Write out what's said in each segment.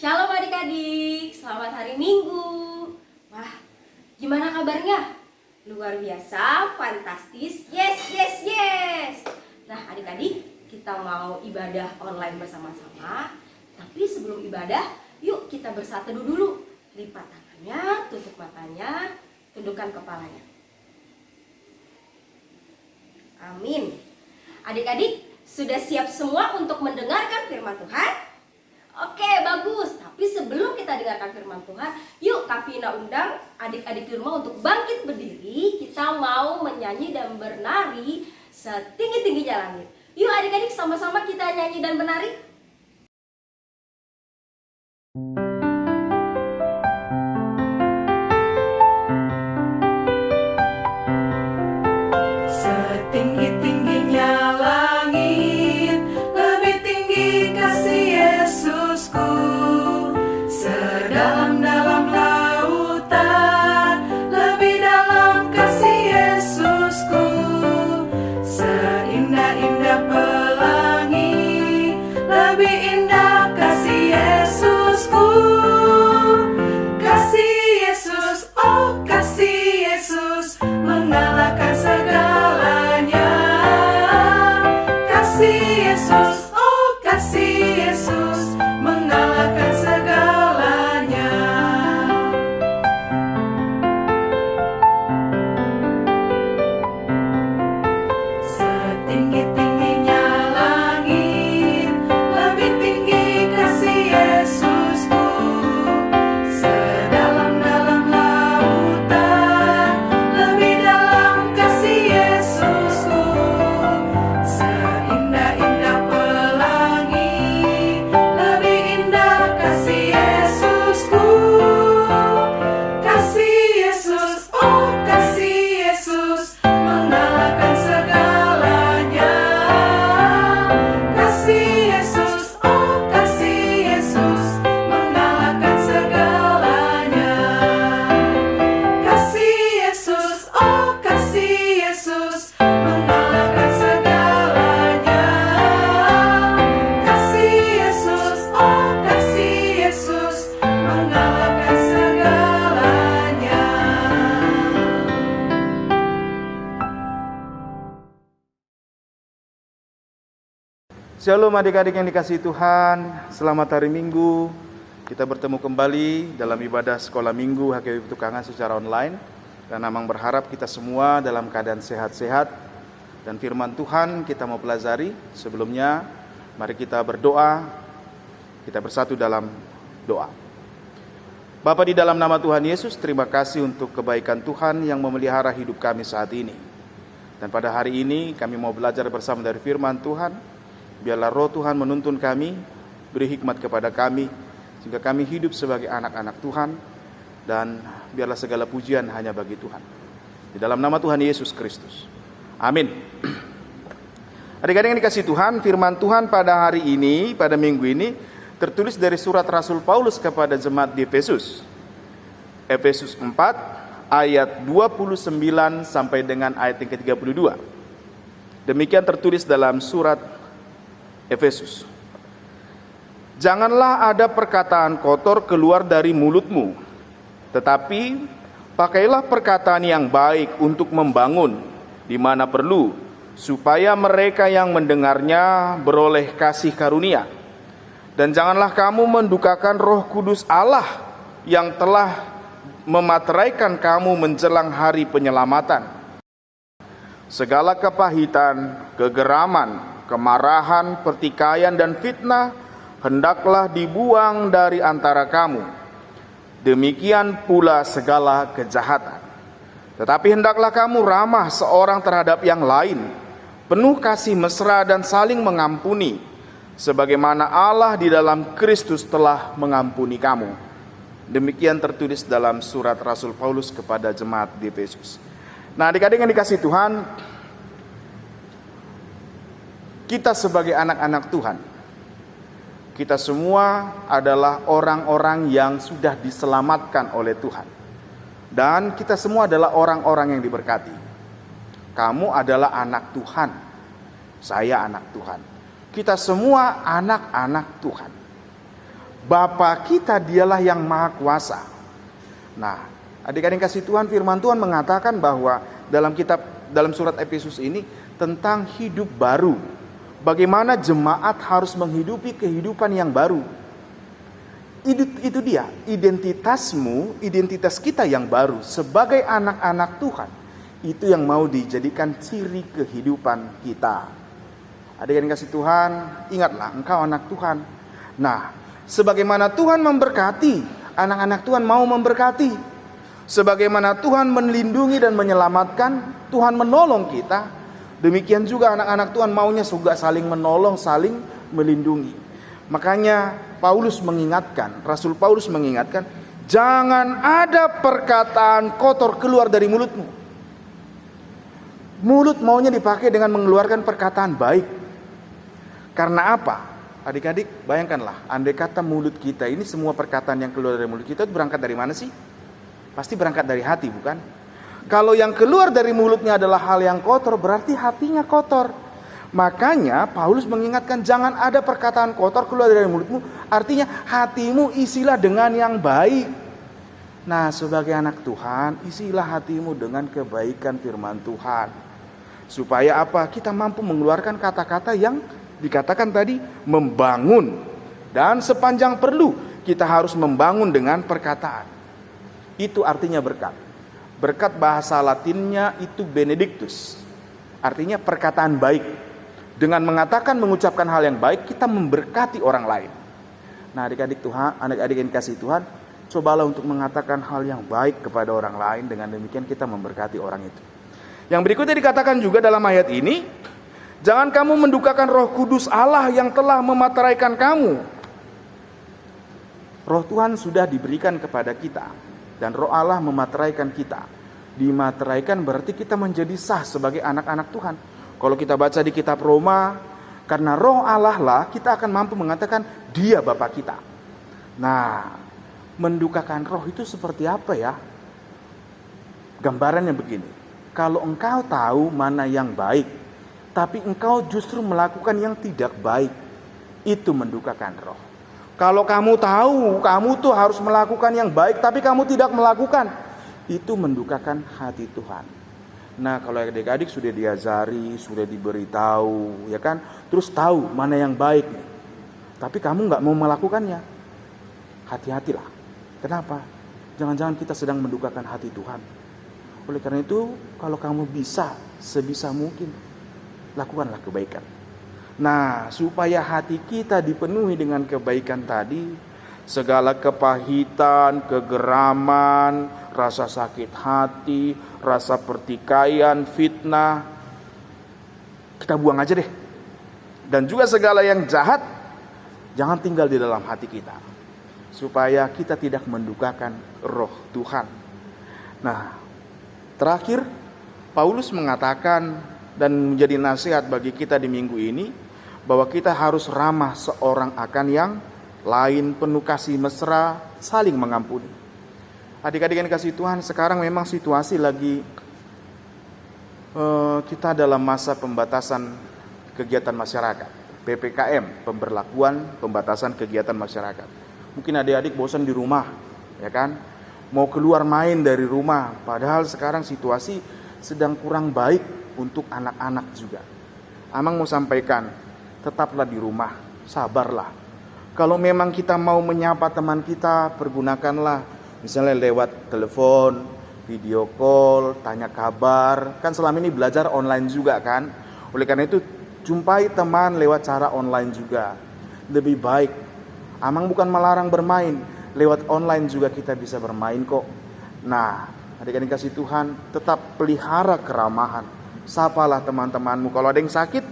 Shalom adik-adik, selamat hari Minggu. Wah, gimana kabarnya? Luar biasa, fantastis, yes. Nah adik-adik, kita mau ibadah online bersama-sama. Tapi sebelum ibadah, yuk kita bersatu dulu. Lipat tangannya, tutup matanya, tundukkan kepalanya. Amin. Adik-adik, sudah siap semua untuk mendengarkan firman Tuhan? Oke, bagus. Tapi sebelum kita dengarkan firman Tuhan, yuk Kak Vina undang adik-adik di rumah untuk bangkit berdiri. Kita mau menyanyi dan bernari setinggi-tingginya langit. Yuk adik-adik, sama-sama kita nyanyi dan menari. Setinggi-tingginya langit, lebih tinggi kasih Yesusku. Sedalam-dalam lautan, lebih dalam kasih Yesusku. Seindah-indah pelangi, lebih indah kasih Yesusku. Kasih Yesus, oh kasih Yesus, mengalahkan segalanya. Kasih Yesus, oh kasih Yesus, mengalahkan segalanya. Setinggi-tingginya langit, lebih tinggi kasih Yesusku. Sedalam-dalam lautan, lebih dalam kasih Yesusku. Seindah-indah pelangi, lebih indah kasih Yesusku. Kasih Yesus, oh kasih Yesus, mengalahkan segalanya. Kasih Yesus, oh kasih Yesus, mengalahkan segalanya. Kasih Yesus, oh kasih Yesus, mengalahkan segalanya. Kasih Yesus, oh kasih Yesus, mengalahkan segalanya. Shalom adik-adik yang dikasihi Tuhan, selamat hari Minggu. Kita bertemu kembali dalam ibadah sekolah Minggu HKBP Petukangan secara online. Dan Amang berharap kita semua dalam keadaan sehat-sehat. Dan firman Tuhan kita mau pelajari. Sebelumnya mari kita berdoa. Kita bersatu dalam doa. Bapa, di dalam nama Tuhan Yesus, terima kasih untuk kebaikan Tuhan yang memelihara hidup kami saat ini. Dan pada hari ini kami mau belajar bersama dari firman Tuhan. Biarlah roh Tuhan menuntun kami, beri hikmat kepada kami, sehingga kami hidup sebagai anak-anak Tuhan, dan biarlah segala pujian hanya bagi Tuhan. Di dalam nama Tuhan Yesus Kristus. Amin. Adik-adik yang dikasihi Tuhan, firman Tuhan pada hari ini, pada minggu ini, tertulis dari surat Rasul Paulus kepada jemaat di Efesus. Efesus 4, ayat 29 sampai dengan ayat yang ke-32. Demikian tertulis dalam surat Efesus. Janganlah ada perkataan kotor keluar dari mulutmu, tetapi pakailah perkataan yang baik untuk membangun di mana perlu, supaya mereka yang mendengarnya beroleh kasih karunia. Dan janganlah kamu mendukakan Roh Kudus Allah yang telah memateraikan kamu menjelang hari penyelamatan. Segala kepahitan, kegeraman, kemarahan, pertikaian, dan fitnah hendaklah dibuang dari antara kamu. Demikian pula segala kejahatan. Tetapi hendaklah kamu ramah seorang terhadap yang lain, penuh kasih mesra dan saling mengampuni, sebagaimana Allah di dalam Kristus telah mengampuni kamu. Demikian tertulis dalam surat Rasul Paulus kepada jemaat di Efesus. Nah, adik-adik yang dikasihi Tuhan, kita sebagai anak-anak Tuhan, kita semua adalah orang-orang yang sudah diselamatkan oleh Tuhan. Dan kita semua adalah orang-orang yang diberkati. Kamu adalah anak Tuhan. Saya anak Tuhan. Kita semua anak-anak Tuhan. Bapa kita dialah yang maha kuasa. Nah, adik-adik kasih Tuhan, firman Tuhan mengatakan bahwa dalam surat Efesus ini tentang hidup baru. Bagaimana jemaat harus menghidupi kehidupan yang baru. Itu dia, identitas kita yang baru sebagai anak-anak Tuhan. Itu yang mau dijadikan ciri kehidupan kita. Adik-adik kasih Tuhan, ingatlah engkau anak Tuhan. Nah, sebagaimana Tuhan memberkati, anak-anak Tuhan mau memberkati. Sebagaimana Tuhan melindungi dan menyelamatkan, Tuhan menolong kita. Demikian juga anak-anak Tuhan maunya juga saling menolong, saling melindungi. Makanya Rasul Paulus mengingatkan, jangan ada perkataan kotor keluar dari mulutmu. Mulut maunya dipakai dengan mengeluarkan perkataan baik. Karena apa? Adik-adik, bayangkanlah, andai kata mulut kita ini, semua perkataan yang keluar dari mulut kita itu berangkat dari mana sih? Pasti berangkat dari hati, bukan? Kalau yang keluar dari mulutnya adalah hal yang kotor, berarti hatinya kotor. Makanya Paulus mengingatkan, jangan ada perkataan kotor keluar dari mulutmu. Artinya hatimu isilah dengan yang baik. Nah, sebagai anak Tuhan, isilah hatimu dengan kebaikan firman Tuhan. Supaya apa? Kita mampu mengeluarkan kata-kata yang dikatakan tadi, membangun. Dan sepanjang perlu, kita harus membangun dengan perkataan. Itu artinya berkat. Berkat bahasa Latinnya itu benedictus. Artinya perkataan baik. Dengan mengucapkan hal yang baik, kita memberkati orang lain. Nah, adik-adik Tuhan, adik-adik yang kasih Tuhan, cobalah untuk mengatakan hal yang baik kepada orang lain. Dengan demikian kita memberkati orang itu. Yang berikutnya dikatakan juga dalam ayat ini, jangan kamu mendukakan Roh Kudus Allah yang telah memateraikan kamu. Roh Tuhan sudah diberikan kepada kita, dan Roh Allah memateraikan kita. Dimateraikan berarti kita menjadi sah sebagai anak-anak Tuhan. Kalau kita baca di kitab Roma, karena Roh Allah lah kita akan mampu mengatakan Dia Bapa kita. Nah, mendukakan roh itu seperti apa ya? Gambarannya begini. Kalau engkau tahu mana yang baik, tapi engkau justru melakukan yang tidak baik, itu mendukakan roh. Kalau kamu tahu, kamu tuh harus melakukan yang baik, tapi kamu tidak melakukan, itu mendukakan hati Tuhan. Nah, kalau adik-adik sudah diajari, sudah diberitahu, ya kan, terus tahu mana yang baik nih, tapi kamu nggak mau melakukannya, hati-hatilah. Kenapa? Jangan-jangan kita sedang mendukakan hati Tuhan. Oleh karena itu, kalau kamu bisa, sebisa mungkin, lakukanlah kebaikan. Nah, supaya hati kita dipenuhi dengan kebaikan tadi, segala kepahitan, kegeraman, rasa sakit hati, rasa pertikaian, fitnah, kita buang aja deh. Dan juga segala yang jahat, jangan tinggal di dalam hati kita, supaya kita tidak mendukakan roh Tuhan. Nah, terakhir, Paulus mengatakan dan menjadi nasihat bagi kita di minggu ini, bahwa kita harus ramah seorang akan yang lain, penuh kasih mesra, saling mengampuni. Adik-adik yang dikasih Tuhan, sekarang memang situasi lagi kita dalam masa pembatasan kegiatan masyarakat, PPKM, pemberlakuan pembatasan kegiatan masyarakat. Mungkin adik-adik bosan di rumah, ya kan? Mau keluar main dari rumah, padahal sekarang situasi sedang kurang baik untuk anak-anak juga. Amang mau sampaikan, tetaplah di rumah, sabarlah. Kalau memang kita mau menyapa teman kita, pergunakanlah misalnya lewat telepon, video call, tanya kabar. Kan selama ini belajar online juga kan. Oleh karena itu, jumpai teman lewat cara online juga. Lebih baik. Amang bukan melarang bermain, lewat online juga kita bisa bermain kok. Nah, adik-adik kasih Tuhan, tetap pelihara keramahan. Sapalah teman-temanmu. Kalau ada yang sakit,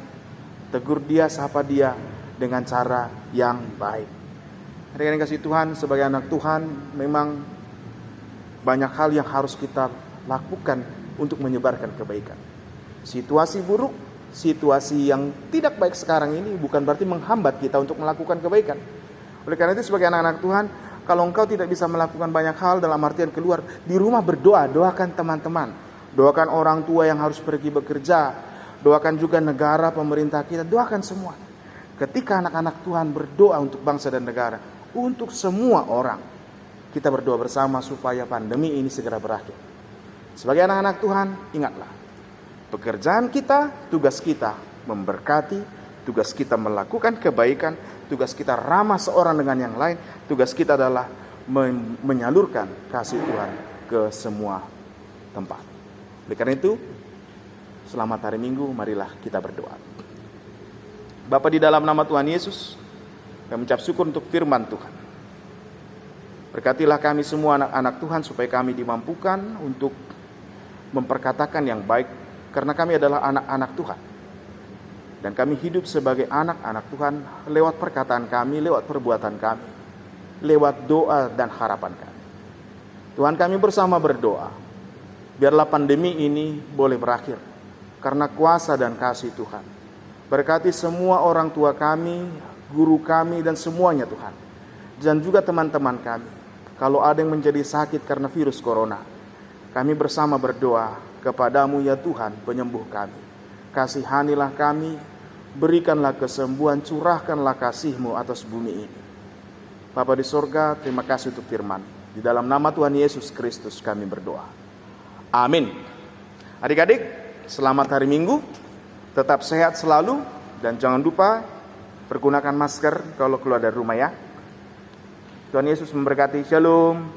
tegur dia, sapa dia dengan cara yang baik. Adik-adik kasih Tuhan, sebagai anak Tuhan, memang banyak hal yang harus kita lakukan untuk menyebarkan kebaikan. Situasi buruk, situasi yang tidak baik sekarang ini bukan berarti menghambat kita untuk melakukan kebaikan. Oleh karena itu, sebagai anak-anak Tuhan, kalau engkau tidak bisa melakukan banyak hal dalam artian keluar, di rumah berdoa, doakan teman-teman, doakan orang tua yang harus pergi bekerja, doakan juga negara, pemerintah kita, doakan semua. Ketika anak-anak Tuhan berdoa untuk bangsa dan negara, untuk semua orang. Kita berdoa bersama supaya pandemi ini segera berakhir. Sebagai anak-anak Tuhan, ingatlah, pekerjaan kita, tugas kita memberkati, tugas kita melakukan kebaikan, tugas kita ramah seorang dengan yang lain, tugas kita adalah menyalurkan kasih Tuhan ke semua tempat. Oleh karena itu, selamat hari Minggu, marilah kita berdoa. Bapa, di dalam nama Tuhan Yesus, kami mengucap syukur untuk firman Tuhan. Berkatilah kami semua anak-anak Tuhan supaya kami dimampukan untuk memperkatakan yang baik, karena kami adalah anak-anak Tuhan. Dan kami hidup sebagai anak-anak Tuhan lewat perkataan kami, lewat perbuatan kami, lewat doa dan harapan kami. Tuhan, kami bersama berdoa, biarlah pandemi ini boleh berakhir karena kuasa dan kasih Tuhan. Berkati semua orang tua kami, guru kami, dan semuanya Tuhan. Dan juga teman-teman kami. Kalau ada yang menjadi sakit karena virus corona, kami bersama berdoa kepadamu ya Tuhan, penyembuh kami. Kasihanilah kami, berikanlah kesembuhan, curahkanlah kasih-Mu atas bumi ini. Bapa di sorga, terima kasih untuk firman. Di dalam nama Tuhan Yesus Kristus kami berdoa. Amin. Adik-adik, selamat hari Minggu. Tetap sehat selalu, dan jangan lupa pergunakan masker kalau keluar dari rumah ya. Tuhan Yesus memberkati. Shalom.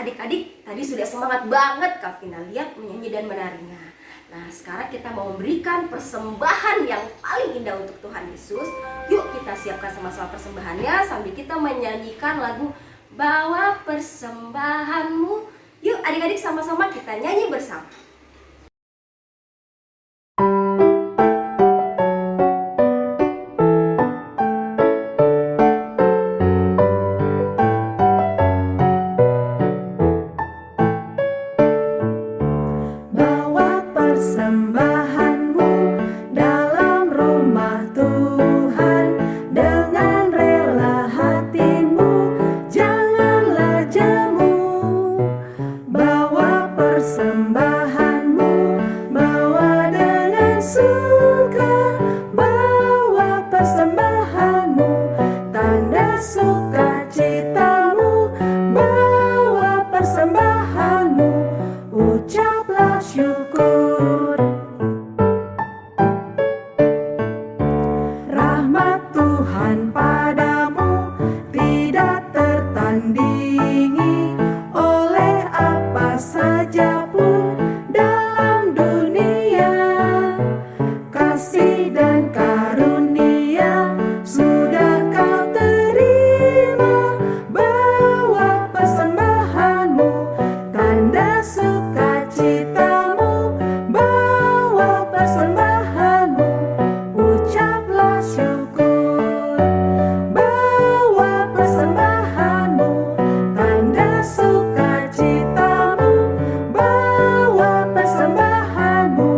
Adik-adik, tadi sudah semangat banget Kak Vina lihat menyanyi dan menarinya. Nah, sekarang kita mau memberikan persembahan yang paling indah untuk Tuhan Yesus. Yuk kita siapkan sama-sama persembahannya sambil kita menyanyikan lagu Bawa Persembahanmu. Yuk adik-adik, sama-sama kita nyanyi bersama. Bawa persembahanmu dalam rumah Tuhan dengan rela hatimu, janganlah jemu. Bawa persembahanmu, bawa dengan suka. Bawa persembahanmu, tanda sukacitamu. Bawa persembahanmu, ucaplah syukur. Rahmat Tuhan padamu tidak tertandingi oleh apa saja pun dalam dunia. Kasih dan karunia sudah kau terima. Bawa persembahanmu, tanda sukacitamu. Bawa persembahanmu, ucaplah syukur. Bawa persembahanmu, tanda sukacitamu. Bawa persembahanmu,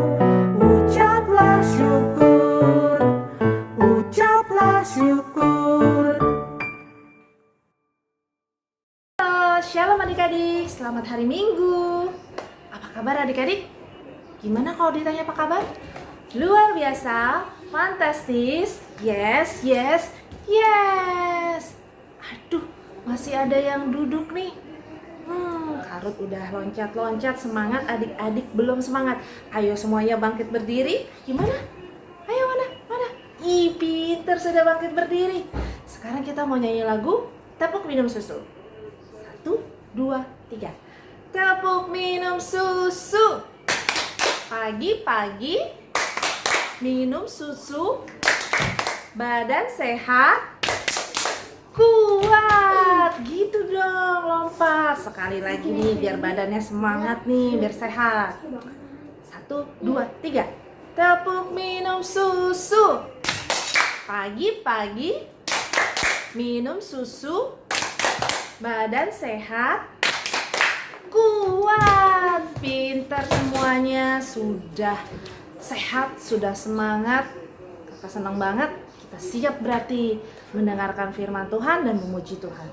ucaplah syukur. Ucaplah syukur. Halo, shalom adik-adik, selamat hari Minggu. Apa kabar adik-adik? Gimana kalau ditanya apa kabar? Luar biasa, fantastis, yes, yes, yes. Aduh, masih ada yang duduk nih. Karut udah loncat-loncat, semangat, adik-adik belum semangat. Ayo semuanya bangkit berdiri. Gimana? Ayo mana? Ih, pinter sudah bangkit berdiri. Sekarang kita mau nyanyi lagu Tepuk Minum Susu. 1, 2, 3. Tepuk minum susu. Pagi-pagi minum susu. Badan sehat, kuat. Gitu dong, lompat. Sekali lagi nih biar badannya semangat nih, biar sehat. 1, 2, 3. Tepuk minum susu. Pagi-pagi minum susu. Badan sehat, kuat. Pintar semuanya, sudah sehat, sudah semangat. Kakak senang banget. Kita siap berarti mendengarkan firman Tuhan dan memuji Tuhan.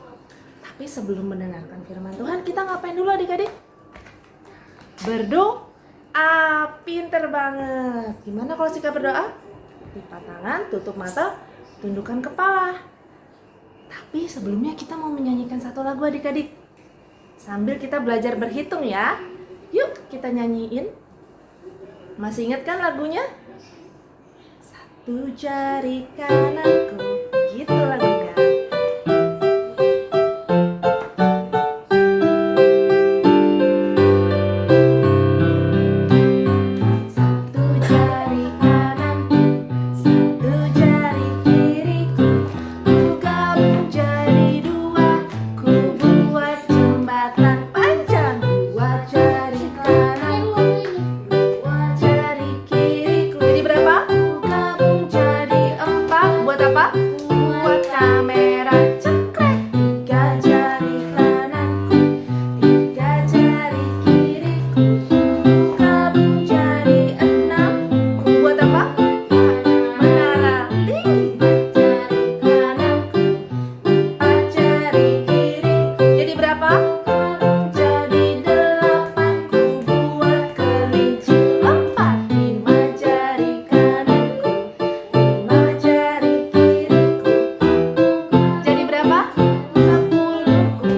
Tapi sebelum mendengarkan firman Tuhan, kita ngapain dulu adik-adik? Berdoa. Pintar banget. Gimana kalau sikap berdoa? Lipat tangan, tutup mata, tundukkan kepala. Tapi sebelumnya kita mau menyanyikan satu lagu adik-adik. Sambil kita belajar berhitung ya. Yuk kita nyanyiin. Masih ingat kan lagunya? Satu jari kananku, gitu lagunya. Satu jari kananku, satu jari kiriku, ku gabung jadi dua, ku buat jembatan panjang. Dua jari kananku, dua jari kiriku. Jadi berapa? Ku gabung jadi empat. Buat apa? Buat kamera cekrek. Tiga jari kananku, tiga jari kiriku, ku gabung jadi enam. Ku buat apa? Menara tinggi. Jari kananku, empat jari kiriku. Jadi berapa? Jadi delapan. Ku buat kelinci lompat. Lima jari kananku, lima jari kiriku. Jadi berapa? 10. Ku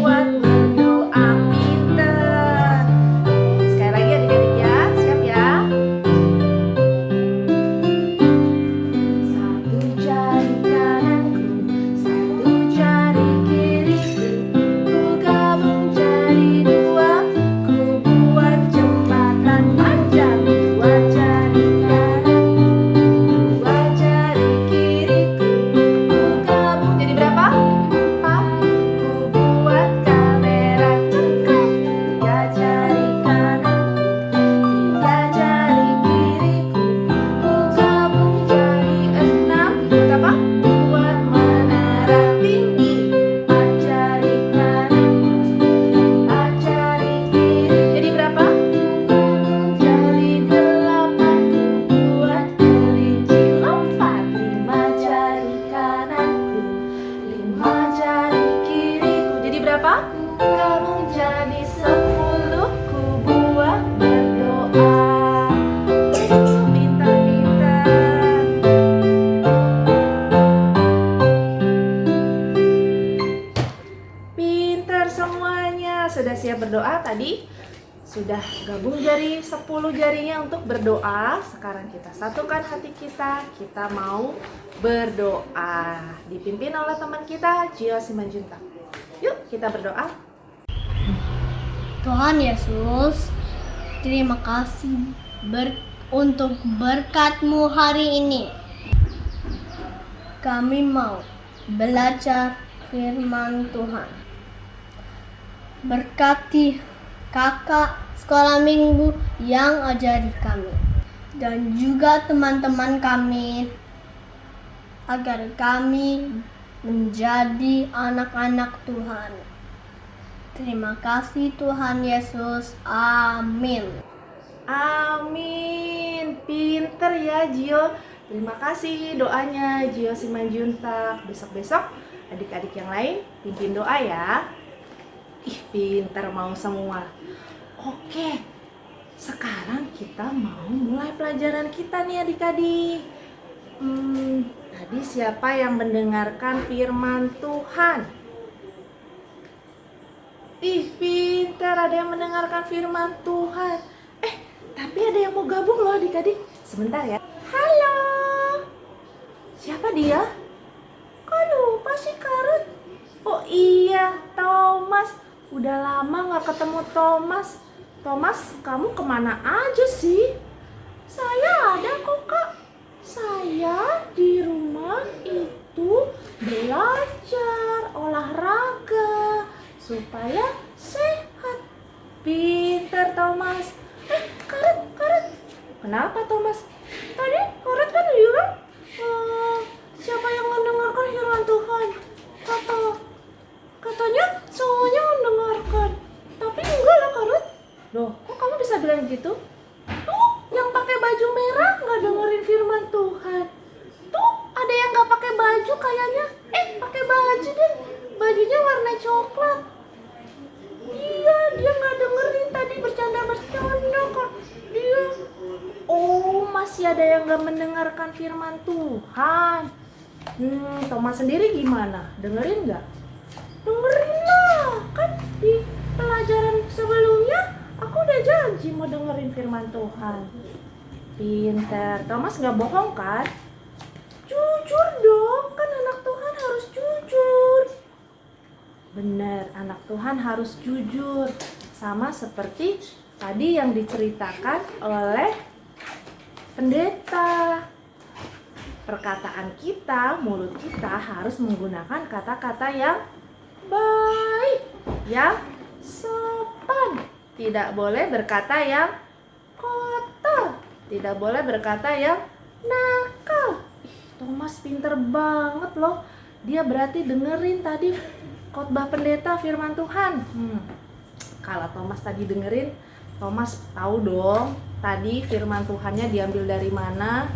buat berdoa pinter. Sekali lagi adik-adik ya, siap ya? Satu jari kananku, satu jari kiriku, ku gabung jadi dua, ku buat jembatan panjang. Dua jari kananku, dua jari kiriku, ku gabung jadi berapa? Empat. Ku buat kamera cekrek. Tiga jari kananku, tiga jari kiriku, ku gabung jadi enam. Buat apa? Buat menara tinggi. Empat jari kananku, empat jari kiri. Jadi berapa? Jadi delapan. Ku buat kelinci lompat. Lima jari kananku, lima jari kiriku. Jadi berapa? Gabung jadi 10. Ku buat berdoa. Pintar-pintar. Pintar semuanya. Sudah siap berdoa tadi? Sudah gabung jari 10 jarinya untuk berdoa. Sekarang kita satukan hati kita. Kita mau berdoa. Dipimpin oleh teman kita, Gio Simanjuntak. Yuk kita berdoa. Tuhan Yesus, terima kasih untuk berkat-Mu hari ini. Kami mau belajar firman Tuhan. Berkati kakak sekolah minggu yang ajari kami. Dan juga teman-teman kami. Agar kami menjadi anak-anak Tuhan. Terima kasih Tuhan Yesus. Amin. Amin. Pinter ya Gio. Terima kasih doanya Gio Simanjuntak. Besok-besok adik-adik yang lain pimpin doa ya. Ih, pinter mau semua. Oke. Sekarang kita mau mulai pelajaran kita nih adik-adik. Tadi siapa yang mendengarkan firman Tuhan? Ih, pintar, ada yang mendengarkan firman Tuhan. Tapi ada yang mau gabung loh adik-adik. Sebentar ya. Halo. Siapa dia? Kok lupa sih Karut? Oh iya, Thomas. Udah lama gak ketemu Thomas. Thomas, kamu kemana aja sih? Saya ada kok Kak. Saya di rumah itu belajar olahraga supaya sehat. Pinter Thomas. Karut. Kenapa Thomas? Tadi Karut kan bilang siapa yang mendengarkan firman Tuhan? Katanya semuanya mendengarkan. Tapi enggak lah Karut. Loh, kok kamu bisa bilang gitu? Tuh, yang pakai baju merah nggak dengerin firman Tuhan. Tuh, ada yang nggak pakai baju kayaknya. Pakai baju deh. Bajunya warna coklat. Iya, dia nggak dengerin tadi bercanda kok. Dia. Oh, masih ada yang nggak mendengarkan firman Tuhan. Thomas sendiri gimana? Dengerin nggak? Dengerin lah, kan di pelajaran sebelumnya aku udah janji mau dengerin firman Tuhan. Pinter, Thomas nggak bohong kan? Jujur dong, kan anak Tuhan harus jujur. Bener, anak Tuhan harus jujur. Sama seperti tadi yang diceritakan oleh pendeta. Perkataan kita, mulut kita harus menggunakan kata-kata yang baik, yang sopan. Tidak boleh berkata yang kotor. Tidak boleh berkata yang nakal. Thomas pinter banget loh. Dia berarti dengerin tadi khotbah pendeta firman Tuhan. Kalau Thomas tadi dengerin, Thomas tahu dong tadi firman Tuhannya diambil dari mana.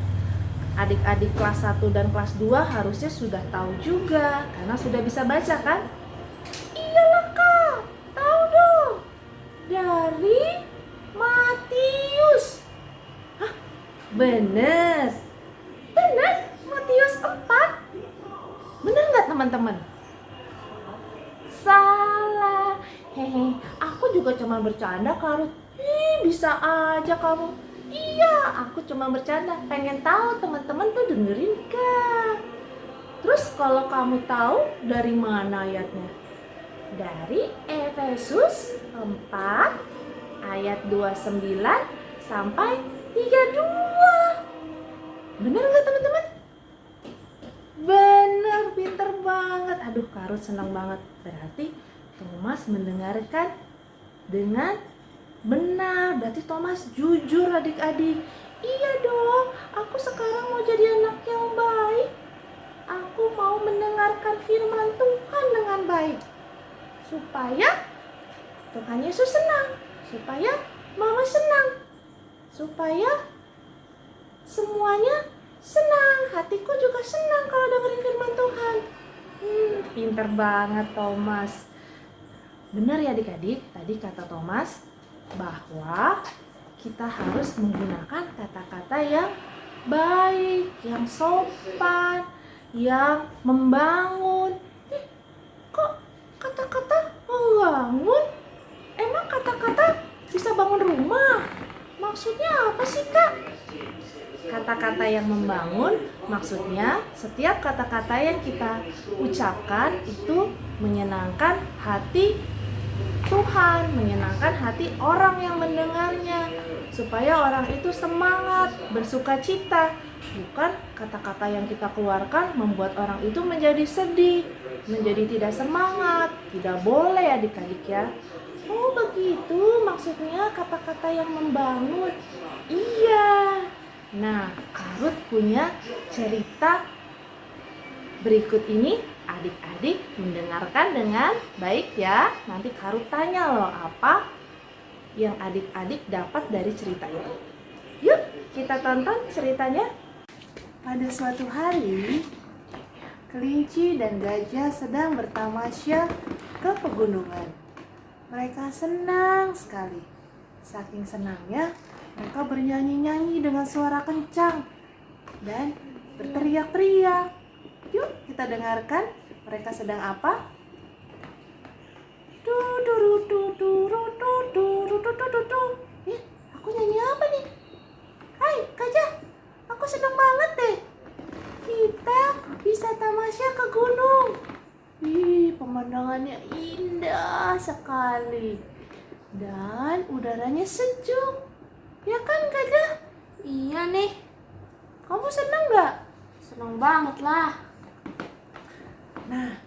Adik-adik kelas 1 dan kelas 2 harusnya sudah tahu juga karena sudah bisa baca kan? Iyalah Kak, tahu dong. Dari Matius. Hah? Bener. Bener, Matius 4. Bener nggak teman-teman? Salah. Hehe, aku juga cuma bercanda Karut. Bisa aja kamu. Iya, aku cuma bercanda. Pengen tahu teman-teman tuh dengerin Kak. Terus kalau kamu tahu dari mana ayatnya? Dari Efesus 4 ayat 29 sampai 32. Bener nggak teman-teman? Bener, pinter banget. Aduh, Karut senang banget. Berarti Thomas mendengarkan dengan benar. Berarti Thomas jujur adik-adik. Iya dong, aku sekarang mau jadi anak yang baik. Aku mau mendengarkan firman Tuhan dengan baik. Supaya Tuhan Yesus senang. Supaya Mama senang. Supaya semuanya senang. Hatiku juga senang kalau dengerin firman Tuhan. Pinter banget Thomas. Benar ya adik-adik, tadi kata Thomas bahwa kita harus menggunakan kata-kata yang baik, yang sopan, yang membangun. Kok kata-kata membangun? Emang kata-kata bisa bangun rumah? Maksudnya apa sih Kak? Kata-kata yang membangun maksudnya setiap kata-kata yang kita ucapkan itu menyenangkan hati Tuhan, menyenangkan hati orang yang mendengarnya, supaya orang itu semangat, bersuka cita. Bukan kata-kata yang kita keluarkan membuat orang itu menjadi sedih, menjadi tidak semangat. Tidak boleh adik-adik ya. Oh begitu maksudnya kata-kata yang membangun. Iya. Nah, Karut punya cerita berikut ini. Adik-adik mendengarkan dengan baik ya. Nanti Karut tanya loh apa yang adik-adik dapat dari cerita itu. Yuk kita tonton ceritanya. Pada suatu hari, kelinci dan gajah sedang bertamasya ke pegunungan. Mereka senang sekali. Saking senangnya, mereka bernyanyi-nyanyi dengan suara kencang dan berteriak-teriak. Yuk kita dengarkan mereka sedang apa? Aku nyanyi apa nih? Hai gajah, aku senang banget deh. Kita bisa tamasya ke gunung. Pemandangannya indah sekali. Dan udaranya sejuk. Ya kan gajah? Iya nih, Kamu senang nggak? seneng banget lah. Nah,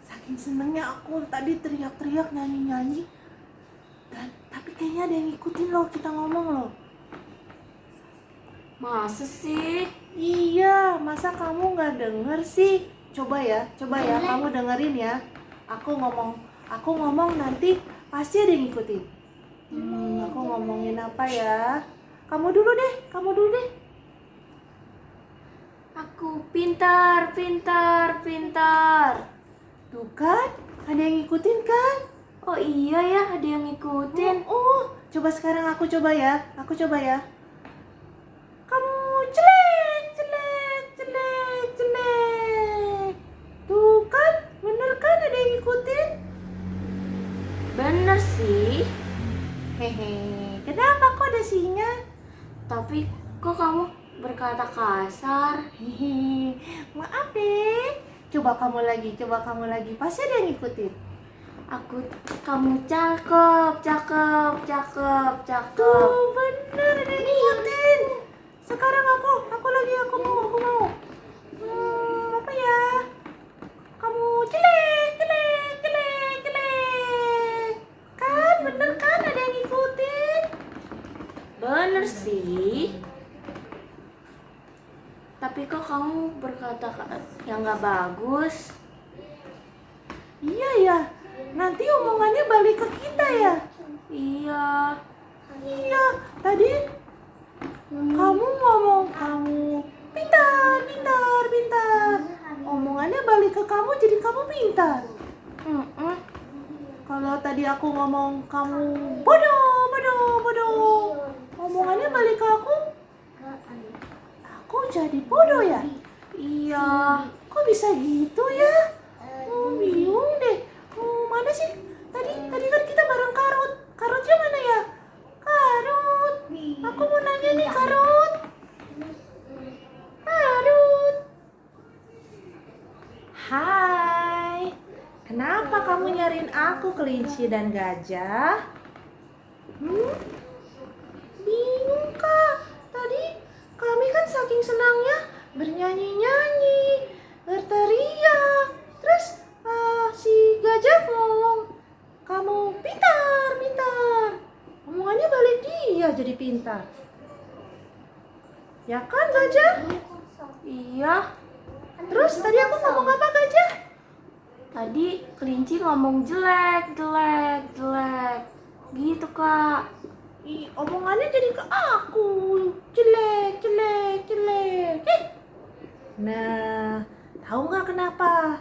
saking senengnya aku tadi teriak-teriak nyanyi-nyanyi. Tapi kayaknya ada yang ngikutin loh kita ngomong loh. Masa sih? Iya, masa kamu nggak denger sih? Coba ya, kamu dengerin ya. Aku ngomong nanti pasti ada yang ngikutin. Aku ngomongin apa ya? Kamu dulu deh. Aku pintar. Tuh kan, ada yang ngikutin kan? Oh iya ya, ada yang ngikutin. Coba sekarang aku coba ya. Kamu jelek. Kenapa kok ada singa? Tapi kok kamu berkata kasar? Hehehe, maaf deh. Coba kamu lagi. Pasti ada yang ngikutin. Kamu cakep. Tuh, bener ada yang ngikutin. Sekarang aku mau. Apa ya? Kamu jelek. Kan, bener kan ada yang ngikutin. Bener sih. Tapi kok kamu berkata yang gak bagus? Iya ya, nanti omongannya balik ke kita ya. Iya. Iya, tadi kamu ngomong kamu pintar. Omongannya balik ke kamu jadi kamu pintar. Kalau tadi aku ngomong kamu bodoh. Omongannya balik ke aku jadi bodoh ya? Iya. Kok bisa gitu ya? Bingung deh. Mana sih? Tadi kan kita bareng Karut. Karutnya mana ya? Karut. Aku mau nanya nih Karut. Hai. Kenapa kamu nyariin aku, kelinci dan gajah? Bingung Kak. Tadi kami kan saking senangnya bernyanyi-nyanyi, berteriak. Terus si gajah ngomong, kamu pintar. Omongannya balik dia jadi pintar. Ya kan gajah? Iya. Terus tadi aku ngomong apa gajah? Tadi kelinci ngomong jelek. Gitu, Kak. Omongannya jadi ke aku. Jelek. Nah, tahu nggak kenapa?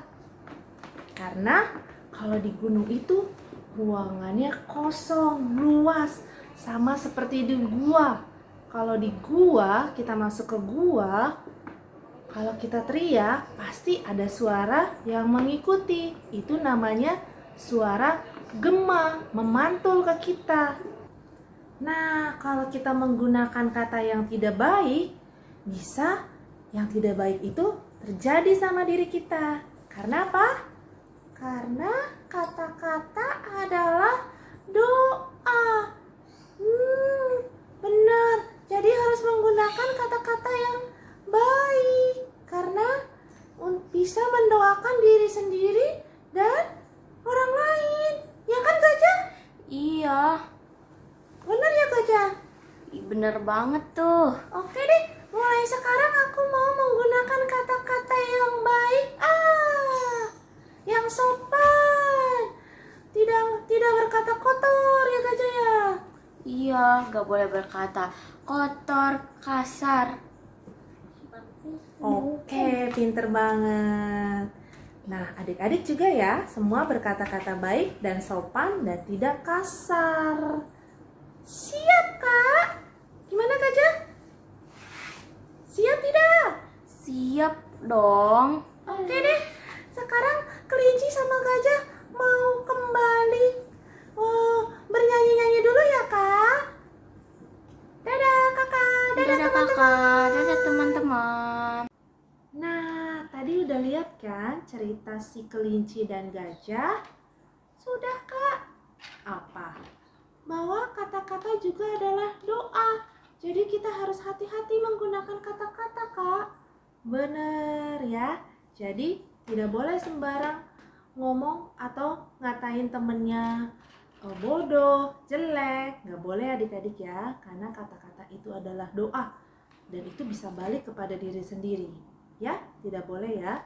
Karena kalau di gunung itu ruangannya kosong, luas, sama seperti di gua. Kalau di gua, kita masuk ke gua, kalau kita teriak, pasti ada suara yang mengikuti. Itu namanya suara gema, memantul ke kita. Nah, kalau kita menggunakan kata yang tidak baik, bisa yang tidak baik itu terjadi sama diri kita. Karena apa? Karena kata-kata adalah doa. Benar. Jadi harus menggunakan kata-kata yang baik. Karena bisa mendoakan diri sendiri dan orang lain. Ya kan gajah? Iya. Benar ya gajah? Bener banget tuh. Oke deh, mulai sekarang aku mau menggunakan kata-kata yang baik. Yang sopan. Tidak berkata kotor ya gajah ya? Iya, gak boleh berkata kotor, kasar. Oke, pinter banget. Nah, adik-adik juga ya, semua berkata-kata baik dan sopan dan tidak kasar. Siap, Kak? Gimana, gajah? Siap tidak? Siap dong. Oke deh, sekarang kelinci sama gajah mau kembali bernyanyi-nyanyi dulu ya, Kak? Dadah, Kakak. Dadah, teman-teman. Kakak, dadah teman-teman. Nah, tadi udah lihat kan cerita si kelinci dan gajah? Sudah, Kak. Apa? Bahwa kata-kata juga adalah doa. Jadi kita harus hati-hati menggunakan kata-kata, Kak. Bener ya. Jadi tidak boleh sembarang ngomong atau ngatain temennya bodoh, jelek. Nggak boleh adik-adik ya. Karena kata-kata itu adalah doa. Dan itu bisa balik kepada diri sendiri. Ya, tidak boleh ya.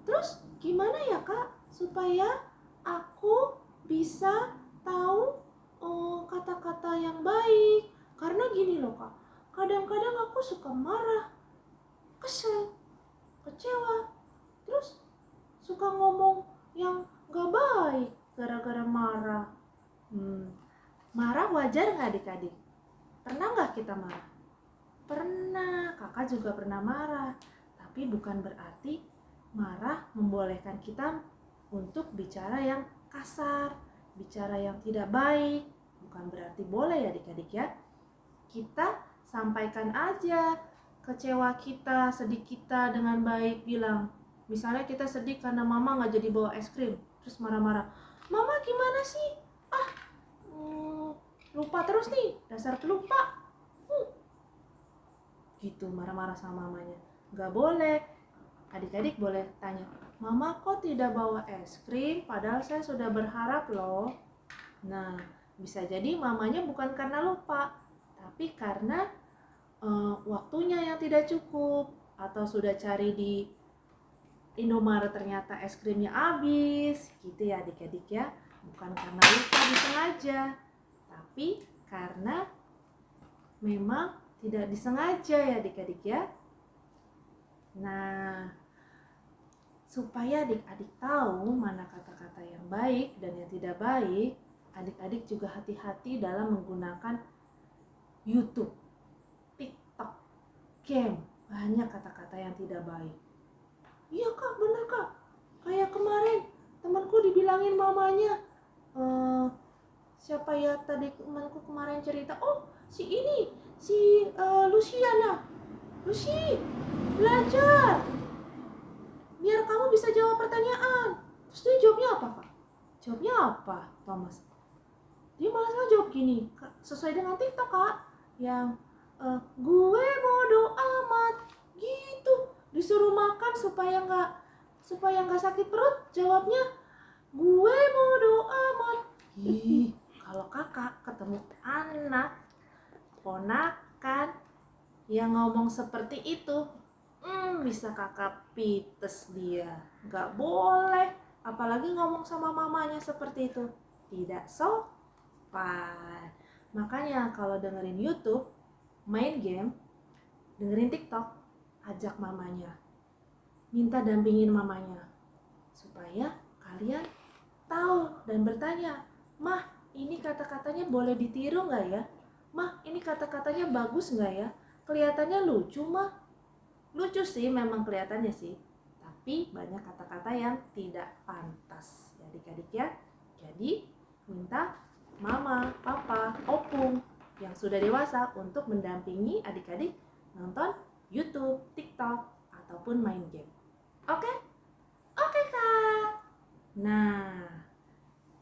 Terus gimana ya Kak supaya aku bisa tahu kata-kata yang baik? Karena gini loh Kak, kadang-kadang aku suka marah, kesel, kecewa, terus suka ngomong yang gak baik gara-gara marah. Marah wajar nggak adik-adik? Pernah nggak kita marah? Pernah, kakak juga pernah marah. Tapi bukan berarti marah membolehkan kita untuk bicara yang kasar, bicara yang tidak baik. bukan berarti boleh ya adik-adik ya. Kita sampaikan aja kecewa kita, sedih kita dengan baik, bilang. Misalnya kita sedih karena mama nggak jadi bawa es krim, terus marah-marah. Mama gimana sih? Lupa terus nih, dasar pelupa. Gitu, marah-marah sama mamanya. Nggak boleh. Adik-adik boleh tanya, Mama kok tidak bawa es krim? Padahal saya sudah berharap loh. Nah, bisa jadi mamanya bukan karena lupa, tapi karena waktunya yang tidak cukup, atau sudah cari di Indomaret ternyata es krimnya habis, gitu ya adik-adik ya. Bukan karena lupa disengaja, tapi karena memang tidak disengaja ya adik-adik ya. Nah, supaya adik-adik tahu mana kata-kata yang baik dan yang tidak baik, adik-adik juga hati-hati dalam menggunakan YouTube, TikTok, game. Banyak kata-kata yang tidak baik. Iya kak, bener kak. Kayak kemarin temanku dibilangin mamanya, siapa ya tadi temanku kemarin cerita, oh si ini, si Luciana, Lucy, belajar biar kamu bisa jawab pertanyaan. Terus dia jawabnya apa kak? Jawabnya apa Thomas? Dia malah jawab gini, sesuai dengan TikTok kak, yang gue bodo amat gitu. Disuruh makan supaya nggak sakit perut, jawabnya gue bodo amat. Ih, kalau kakak ketemu anak ponakan yang ngomong seperti itu, bisa kakak pites dia. Nggak boleh, apalagi ngomong sama mamanya seperti itu, tidak sopan. Makanya kalau dengerin YouTube, main game, dengerin TikTok, ajak mamanya, minta dampingin mamanya, supaya kalian tahu dan bertanya, Mah, ini kata-katanya boleh ditiru nggak ya? Mah, ini kata-katanya bagus nggak ya? Kelihatannya lucu, Mah. Lucu sih, memang kelihatannya sih, tapi banyak kata-kata yang tidak pantas ya adik-adik ya. Jadi minta mama, papa, opung yang sudah dewasa untuk mendampingi adik-adik nonton YouTube, TikTok, ataupun main game. Oke? Oke kak. Nah,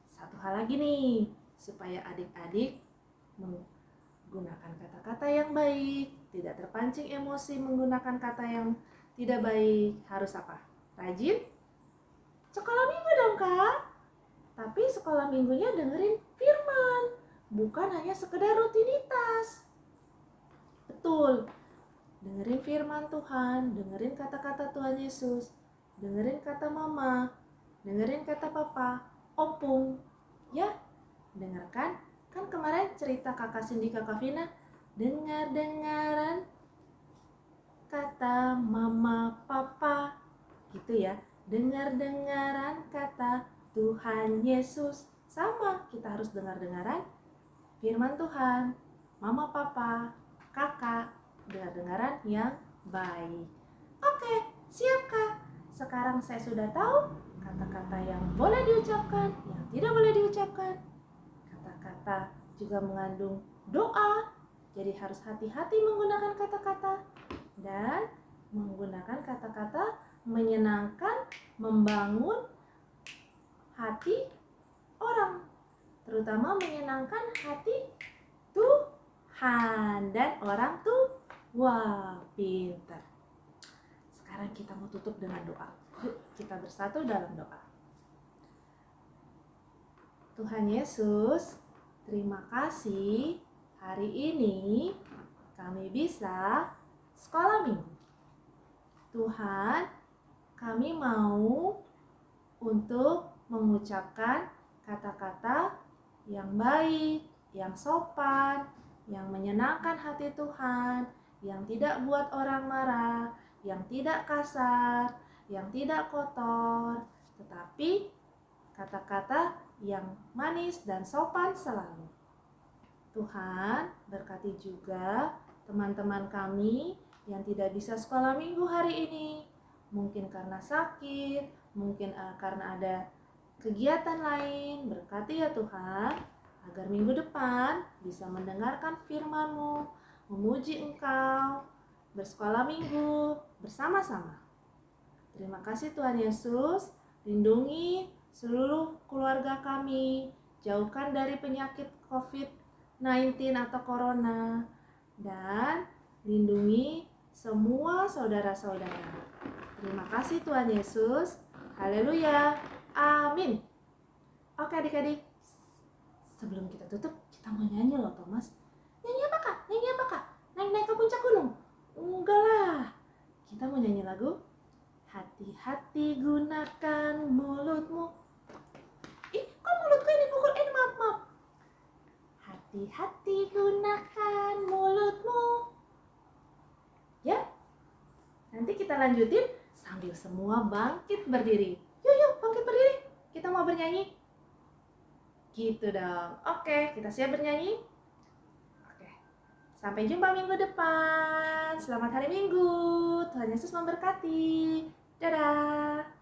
satu hal lagi nih, supaya adik-adik menggunakan kata-kata yang baik, tidak terpancing emosi menggunakan kata yang tidak baik, harus apa? Rajin sekolah minggu dong kak. Tapi sekolah minggunya dengerin firman, bukan hanya sekedar rutinitas. Betul, dengerin firman Tuhan, dengerin kata-kata Tuhan Yesus, dengerin kata mama, dengerin kata papa, opung, ya, dengarkan. Kan kemarin cerita kakak Cindy, kakak Vina, dengar-dengaran kata mama papa, gitu ya. Dengar-dengaran kata Tuhan Yesus. Sama, kita harus dengar-dengaran firman Tuhan, mama papa, kakak, dengar-dengaran yang baik. Oke, siap kak. Sekarang saya sudah tahu kata-kata yang boleh diucapkan, yang tidak boleh diucapkan. Kata-kata juga mengandung doa, jadi harus hati-hati menggunakan kata-kata dan menggunakan kata-kata menyenangkan, membangun hati orang, terutama menyenangkan hati Tuhan dan orang tua. Pintar. Sekarang kita mau tutup dengan doa. Yuk kita bersatu dalam doa. Tuhan Yesus, terima kasih hari ini kami bisa sekolah minggu. Tuhan, kami mau untuk mengucapkan kata-kata yang baik, yang sopan, yang menyenangkan hati Tuhan, yang tidak buat orang marah, yang tidak kasar, yang tidak kotor, tetapi kata-kata yang manis dan sopan selalu. Tuhan, berkati juga teman-teman kami yang tidak bisa sekolah minggu hari ini. Mungkin karena sakit, mungkin karena ada kegiatan lain. Berkati ya Tuhan, agar minggu depan bisa mendengarkan firman-Mu, memuji Engkau, bersekolah minggu bersama-sama. Terima kasih Tuhan Yesus, lindungi seluruh keluarga kami, jauhkan dari penyakit COVID-19 atau Corona, dan lindungi semua saudara-saudara. Terima kasih Tuhan Yesus. Haleluya. Amin. Oke adik-adik, sebelum kita tutup, kita mau nyanyi loh Thomas. Nyanyi apa kak? Nyanyi apa kak? Naik-naik ke puncak gunung? Enggak lah. Kita mau nyanyi lagu Hati-hati gunakan mulutmu. Ih, kok mulutku ini pukul? Maaf. Hati-hati gunakan mulutmu. Ya, nanti kita lanjutin sambil semua bangkit berdiri. Yuk, bangkit berdiri. Kita mau bernyanyi. Gitu dong. Oke, kita siap bernyanyi? Oke. Sampai jumpa minggu depan. Selamat hari Minggu. Tuhan Yesus memberkati. Dadah.